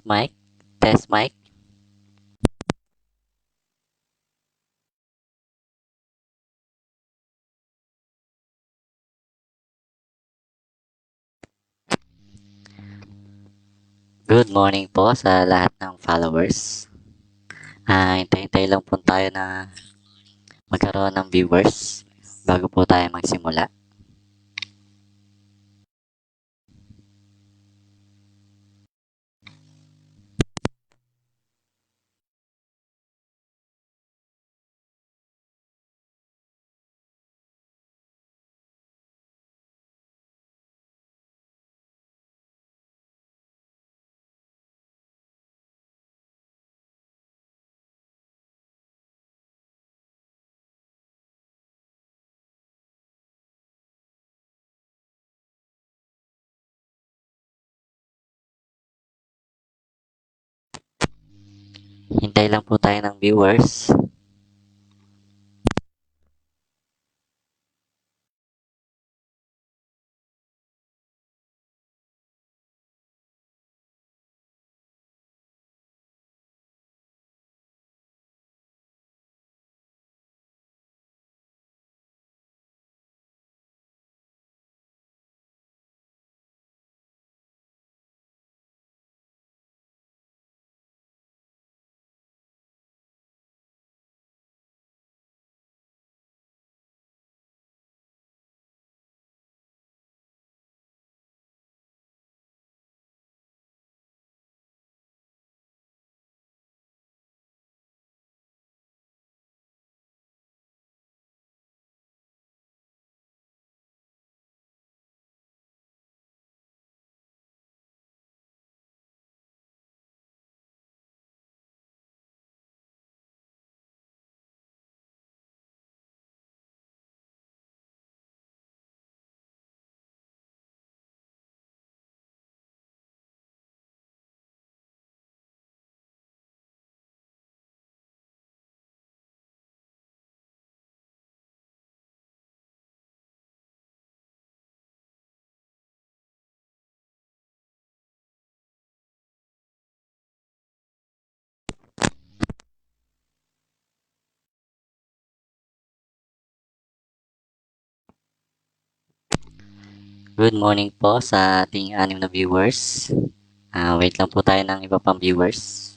Test mic. Test mic. Good morning po sa lahat ng followers. Hintay-hintay lang po tayo na magkaroon ng viewers bago po tayo magsimula. Hintay lang po tayo ng viewers. Good morning po sa ating 6 na viewers. Wait lang po tayo ng iba pang viewers.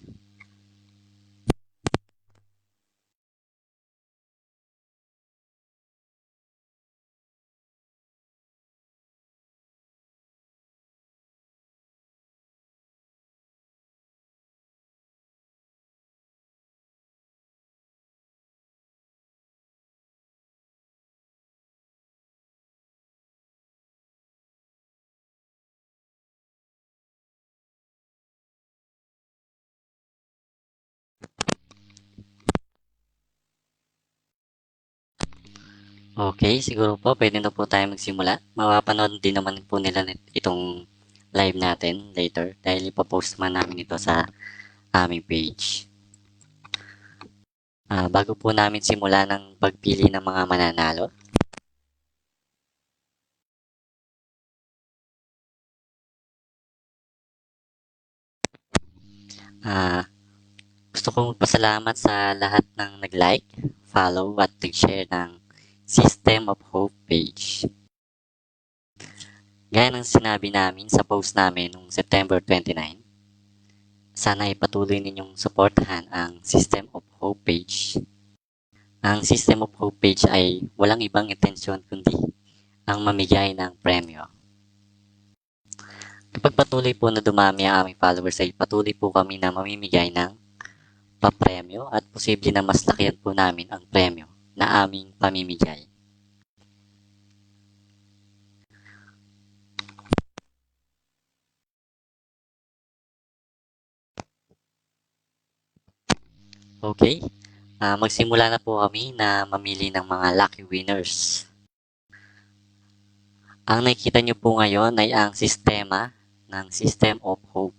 Okay, siguro po pwede na po tayo magsimula. Mapapanood din naman po nila itong live natin later dahil ipopost man namin ito sa aming page. Bago po namin simula ng pagpili ng mga mananalo, gusto kong magpasalamat sa lahat ng nag-like, follow at nag-share ng System of Hope page. Gaya ng sinabi namin sa post namin noong September 29, sana ay patuloy ninyong suportahan ang System of Hope page. Ang System of Hope page ay walang ibang intensyon kundi ang mamigay ng premyo. Kapag patuloy po na dumami ang aming followers ay patuloy po kami na mamimigay ng papremyo at posible na mas lakihan po namin ang premyo na aming pamimigay. Okay, magsimula na po kami na mamili ng mga lucky winners. Ang nakikita nyo po ngayon ay ang sistema ng System of Hope.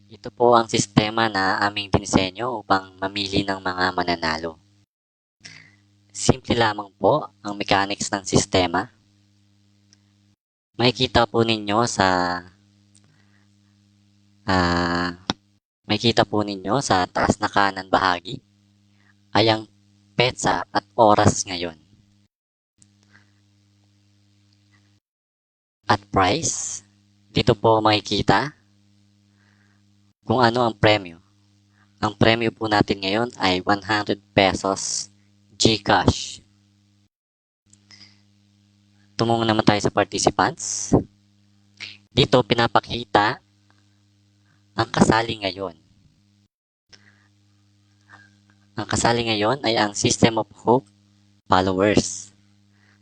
Ito Ito po ang sistema na aming dinisenyo upang mamili ng mga mananalo. Simple lamang po ang mechanics ng sistema. Makikita po ninyo sa taas na kanan bahagi ay ang petsa at oras ngayon. At price, dito po makikita kung ano ang premyo. Ang premyo po natin ngayon ay 100 pesos GCash. Tumungo naman tayo sa participants. Dito pinapakita ang kasali ngayon. Ang kasali ngayon ay ang System of Hope followers.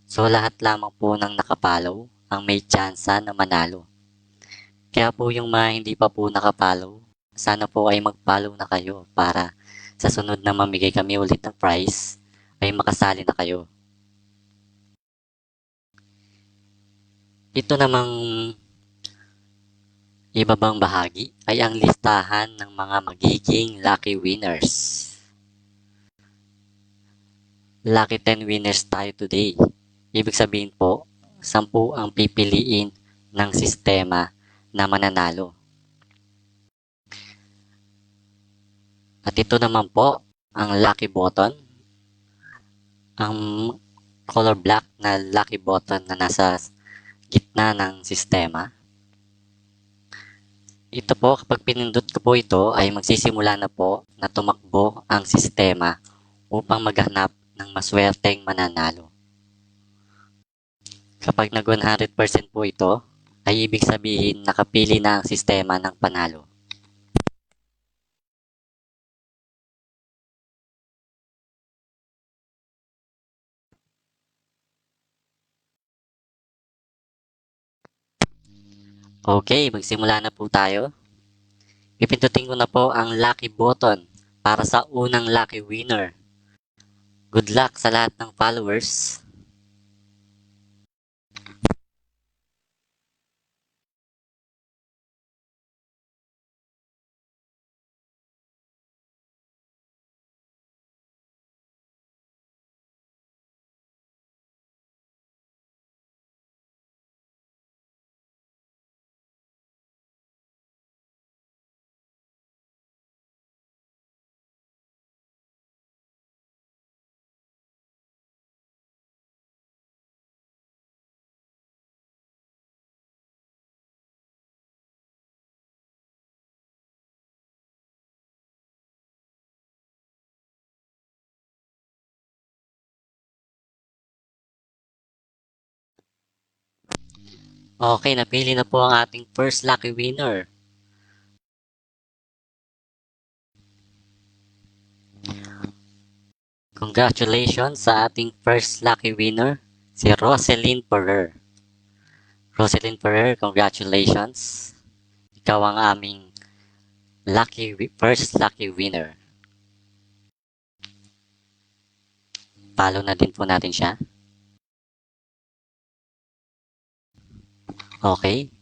So lahat lamang po ng nakapollow ang may tsansa na manalo. Kaya po yung mga hindi pa po nakapollow, sana po ay mag-follow na kayo para sa sunod na mamigay kami ulit ng prize ay makasali na kayo. Ito namang ibabang bahagi ay ang listahan ng mga magiging lucky winners. Lucky 10 winners tayo today. Ibig sabihin po, 10 ang pipiliin ng sistema na mananalo. At ito naman po, ang lucky button. Ang color black na lucky button na nasa gitna ng sistema. Ito po, kapag pinindot ko po ito, ay magsisimula na po na tumakbo ang sistema upang maghanap ng maswerteng mananalo. Kapag nag 100% po ito, ay ibig sabihin nakapili na ang sistema ng panalo. Okay, magsimula na po tayo. Pipindutin ko na po ang lucky button para sa unang lucky winner. Good luck sa lahat ng followers. Okay, napili na po ang ating first lucky winner. Congratulations sa ating first lucky winner, si Roselyn Ferrer. Roselyn Ferrer, congratulations. Ikaw ang aming first lucky winner. Follow na din po natin siya. Okay.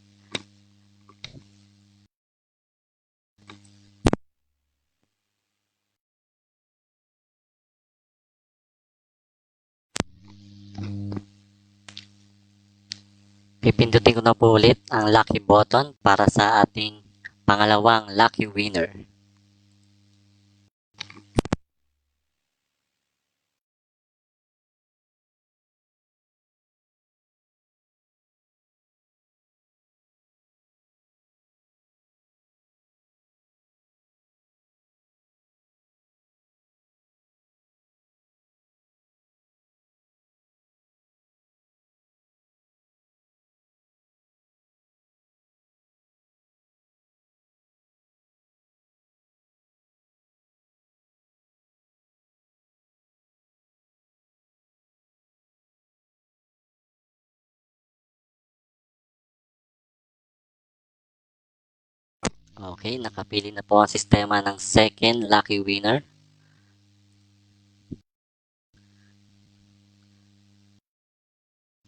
Pipindutin ko na po ulit ang lucky button para sa ating pangalawang lucky winner. Okay, nakapili na po ang sistema ng second lucky winner.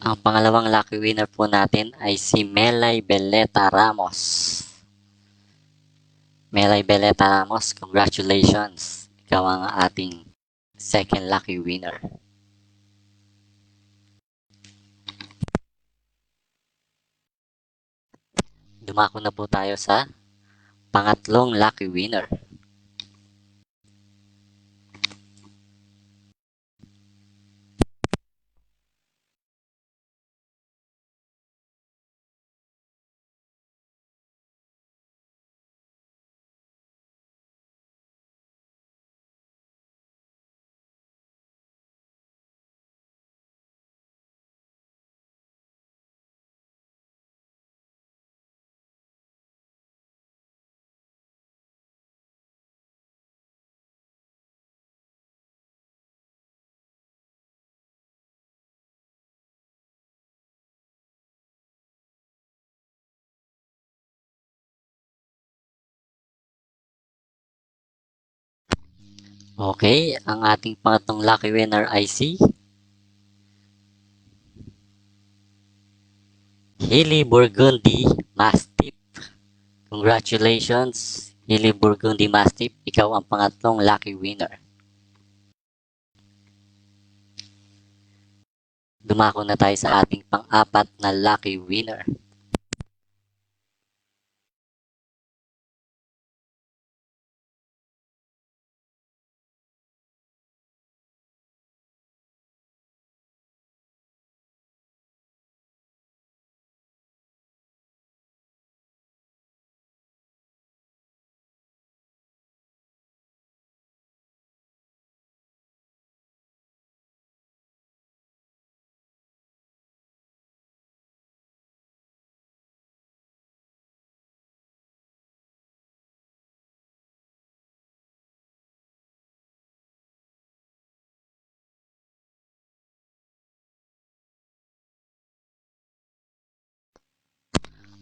Ang pangalawang lucky winner po natin ay si Melay Beleta Ramos. Melay Beleta Ramos, congratulations! Ikaw ang ating second lucky winner. Dumako na po tayo sa pangatlong lucky winner. Okay, ang ating pangatlong lucky winner ay si Hilly Burgundy Mastiff. Congratulations, Hilly Burgundy Mastiff. Ikaw ang pangatlong lucky winner. Dumako na tayo sa ating pang-apat na lucky winner.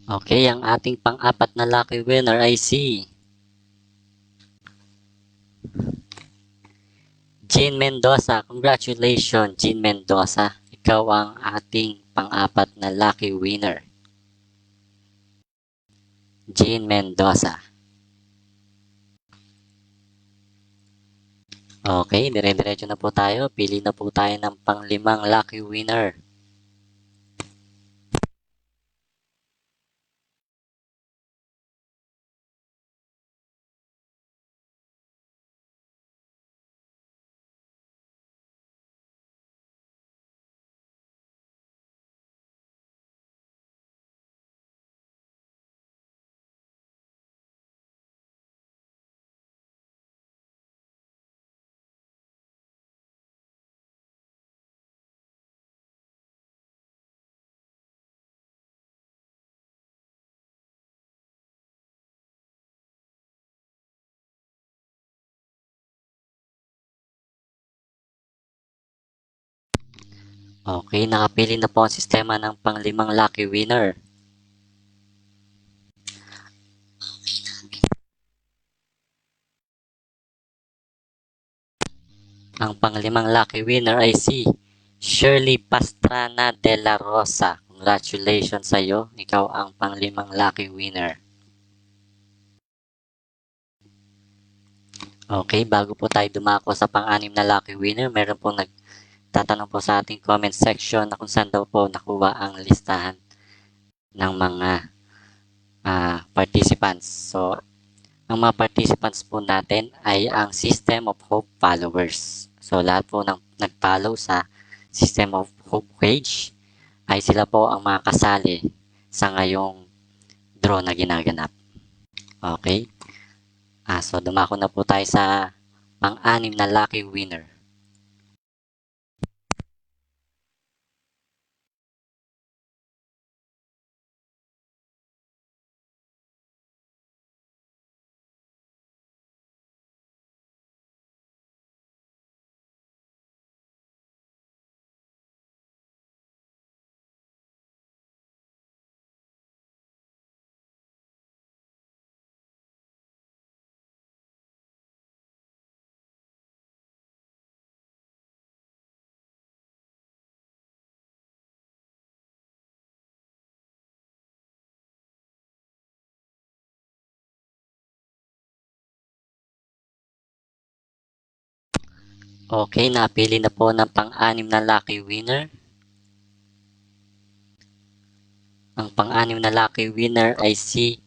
Okay, ang ating pang-apat na lucky winner ay si Jean Mendoza. Congratulations, Jean Mendoza. Ikaw ang ating pang-apat na lucky winner. Jean Mendoza. Okay, dire-diretso na po tayo. Pili na po tayo ng pang-limang lucky winner. Okay, nakapili na po ang sistema ng pang-limang lucky winner. Ang pang-limang lucky winner ay si Shirley Pastrana de la Rosa. Congratulations sa iyo. Ikaw ang pang-limang lucky winner. Okay, bago po tayo dumako sa pang-anim na lucky winner, meron po nagtatanong po sa ating comment section na kung saan daw po nakuha ang listahan ng mga participants. So, ang mga participants po natin ay ang System of Hope followers. So, lahat po ng nag-follow sa System of Hope page ay sila po ang mga kasali sa ngayong draw na ginaganap. Okay? So, dumako na po tayo sa pang-anim na lucky winner. Okay, napili na po ng pang-anim na lucky winner. Ang pang-anim na lucky winner ay si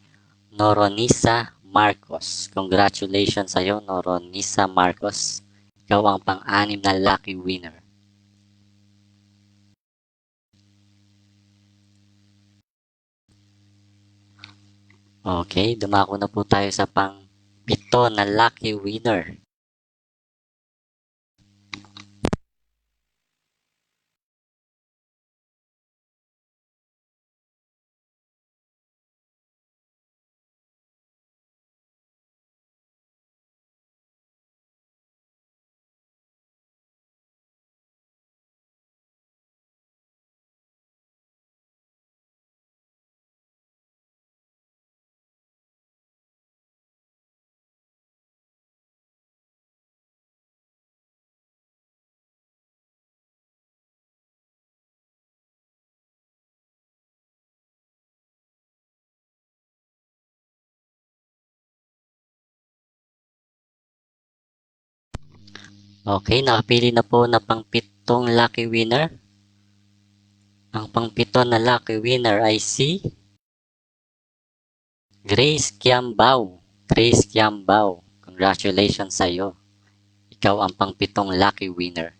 Noronisa Marcos. Congratulations sa iyo, Noronisa Marcos. Ikaw ang pang-anim na lucky winner. Okay, dumako na po tayo sa pang-pito na lucky winner. Okay, nakapili na po na pang-pitong lucky winner. Ang pang-pito na lucky winner ay si Grace Kiambao. Grace Kiambao, congratulations sa iyo. Ikaw ang pang-pitong lucky winner.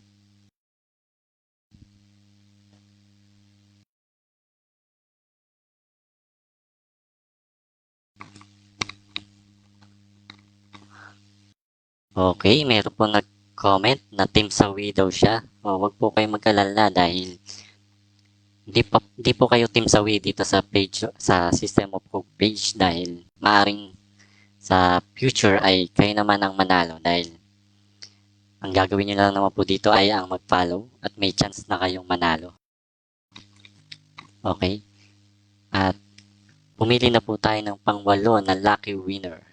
Okay, meron po nag-comment na Team Sawi daw siya. Wag po kayo mag-alala dahil hindi po kayo Team Sawi dito sa page, sa System of Hope page dahil maaring sa future ay kayo naman ang manalo dahil ang gagawin nyo lang naman po dito ay ang mag-follow at may chance na kayong manalo. Okay? At pumili na po tayo ng pang-walo na lucky winner.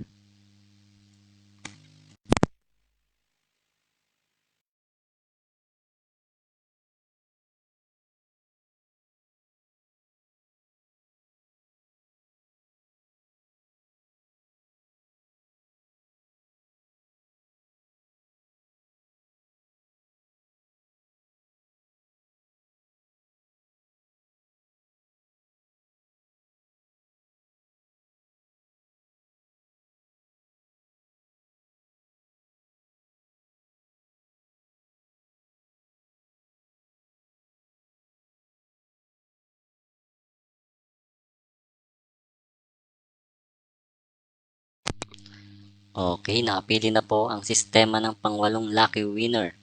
Okay, nakapili na po ang sistema ng pang-walong lucky winner.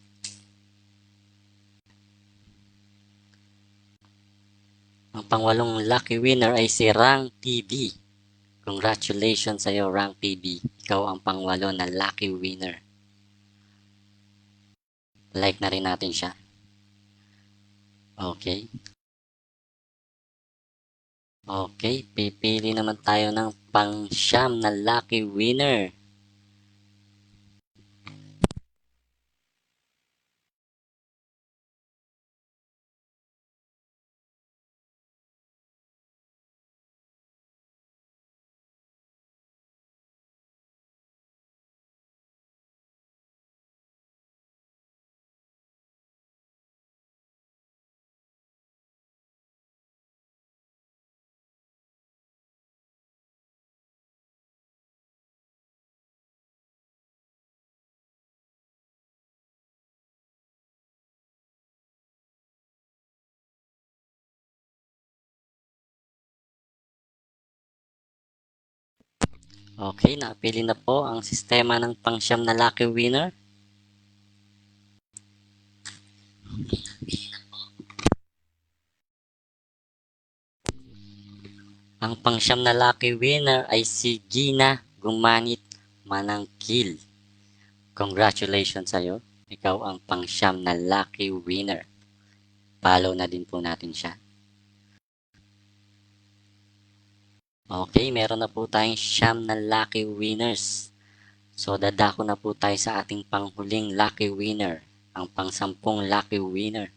Ang pang-walong lucky winner ay si Rang TV. Congratulations sa iyo, Rang TV. Ikaw ang pang-walo na lucky winner. Like na rin natin siya. Okay. Okay, pipili naman tayo ng pang-siyam na lucky winner. Okay, napili na po ang sistema ng pang-siyam na lucky winner. Ang pang-siyam na lucky winner ay si Gina Gumanit Manangkil. Congratulations sa iyo. Ikaw ang pang-siyam na lucky winner. Follow na din po natin siya. Okay, meron na po tayong siyam na lucky winners. So, dadako na po tayo sa ating panghuling lucky winner, ang pang-sampung lucky winner.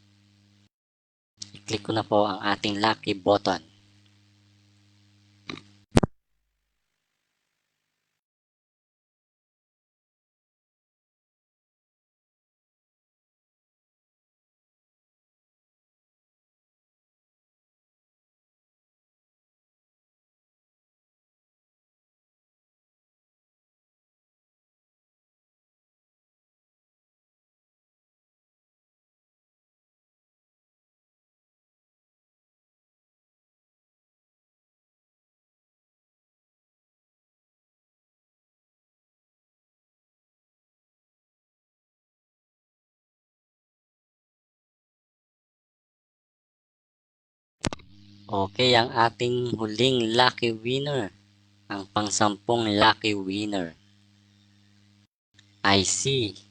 I-click ko na po ang ating lucky button. Okay, ang ating huling lucky winner, ang pang-10 lucky winner, I see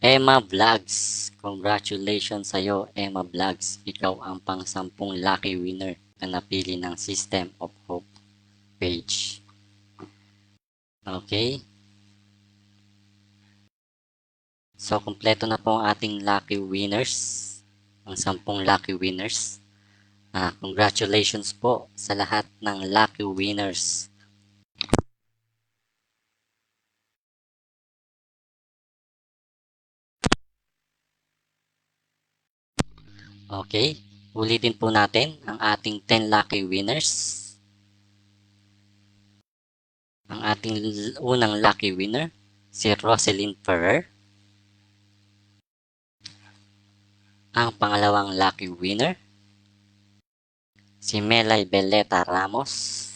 Emma Vlogs. Congratulations sa'yo, Emma Vlogs. Ikaw ang pang-10 lucky winner na napili ng System of Hope page. Okay? So, kumpleto na po ang ating lucky winners. Ang 10 lucky winners. Congratulations po sa lahat ng lucky winners. Okay, ulitin po natin ang ating 10 lucky winners. Ang ating unang lucky winner, si Roselyn Ferrer. Ang pangalawang lucky winner, si Melay Beleta Ramos.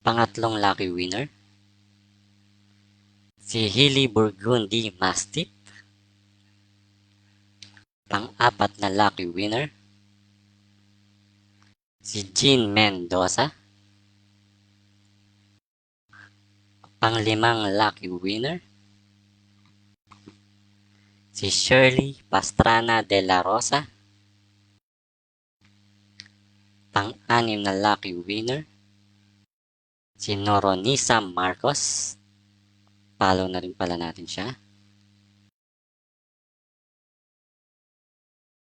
Pangatlong lucky winner, si Hilly Burgundy Mastiff. Pang-apat na lucky winner, si Jean Mendoza. Pang-limang lucky winner, si Shirley Pastrana de la Rosa. Pang-anim na lucky winner, si Noronisa Marcos. Follow na rin pala natin siya.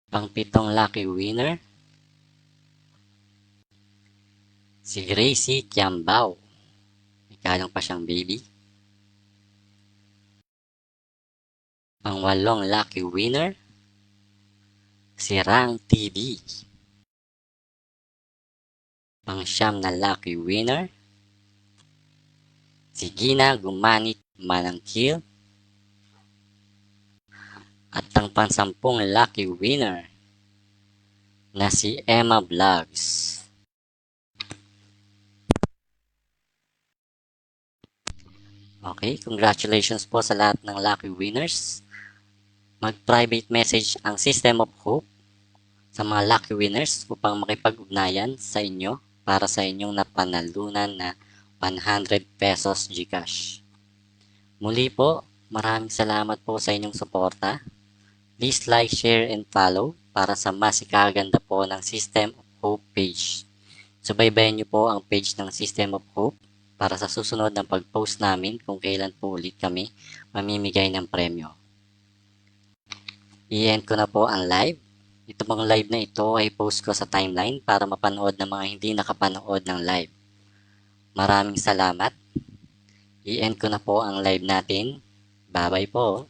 Pang-pitong lucky winner, si Gracie Kiambao. Ikalang pa siyang baby. Pang-8 lucky winner, si Rang TV. Pang-9 na lucky winner, si Gina Gumanit Manangkil. At ang pang-10 lucky winner na si Emma Vlogs. Okay, congratulations po sa lahat ng lucky winners. Mag-private message ang System of Hope sa mga lucky winners upang makipag-ugnayan sa inyo para sa inyong napanalunan na 100 pesos GCash. Muli po, maraming salamat po sa inyong suporta. Please like, share, and follow para sa mas ikaganda po ng System of Hope page. Subaybayan niyo po ang page ng System of Hope para sa susunod ng pag-post namin kung kailan po ulit kami mamimigay ng premyo. I-end ko na po ang live. Ito pong live na ito ay post ko sa timeline para mapanood ng mga hindi nakapanood ng live. Maraming salamat. I-end ko na po ang live natin. Bye-bye po.